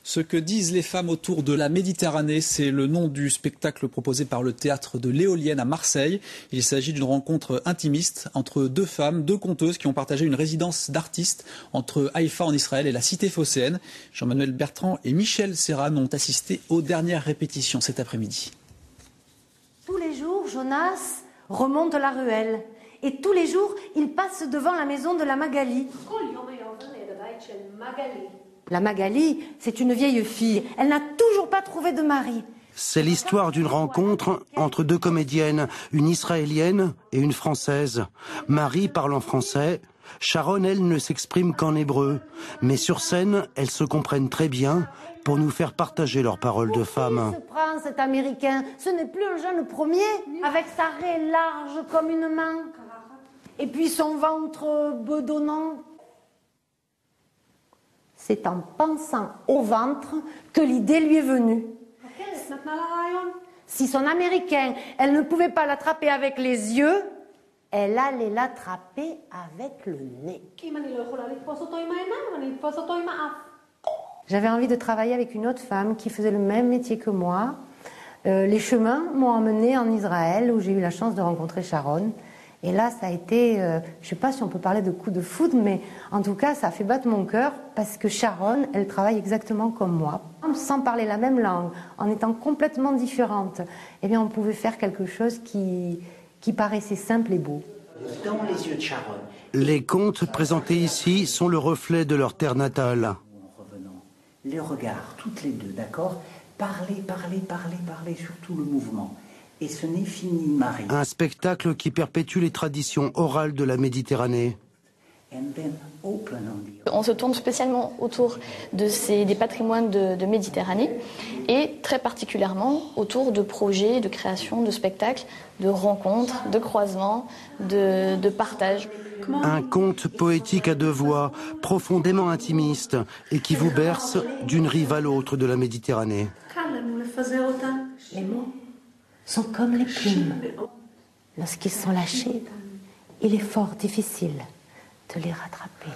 Ce que disent les femmes autour de la Méditerranée, c'est le nom du spectacle proposé par le théâtre de l'Éolienne à Marseille. Il s'agit d'une rencontre intimiste entre deux femmes, deux conteuses qui ont partagé une résidence d'artistes entre Haïfa en Israël et la cité phocéenne. Jean-Manuel Bertrand et Michel Serran ont assisté aux dernières répétitions cet après-midi. Tous les jours, Jonas remonte la ruelle. Et tous les jours, il passe devant la maison de la Magali. La Magali, c'est une vieille fille. Elle n'a toujours pas trouvé de mari. C'est l'histoire d'une rencontre entre deux comédiennes, une israélienne et une française. Marie parle en français. Sharon, elle, ne s'exprime qu'en hébreu. Mais sur scène, elles se comprennent très bien pour nous faire partager leurs paroles de femmes. Ce prince, cet Américain, ce n'est plus un jeune premier, avec sa raie large comme une main. Et puis son ventre bedonnant. C'est en pensant au ventre que l'idée lui est venue. Si son Américain, elle ne pouvait pas l'attraper avec les yeux, elle allait l'attraper avec le nez. J'avais envie de travailler avec une autre femme qui faisait le même métier que moi. Les chemins m'ont emmenée en Israël où j'ai eu la chance de rencontrer Sharon. Et là, ça a été, je ne sais pas si on peut parler de coup de foudre, mais en tout cas, ça a fait battre mon cœur parce que Sharon, elle travaille exactement comme moi. Sans parler la même langue, en étant complètement différente, eh bien, on pouvait faire quelque chose qui paraissait simple et beau. Dans les yeux de Sharon. Les contes présentés ici sont le reflet de leur terre natale. En revenant, les regards, toutes les deux, d'accord ? Parler, surtout le mouvement. Et ce n'est fini, Marie. Un spectacle qui perpétue les traditions orales de la Méditerranée. On se tourne spécialement autour des patrimoines de Méditerranée et très particulièrement autour de projets, de création, de spectacles, de rencontres, de croisements, de partage. Un conte poétique à deux voix, profondément intimiste et qui vous berce d'une rive à l'autre de la Méditerranée. Les mots sont comme les plumes. Lorsqu'ils sont lâchés, il est fort difficile de les rattraper.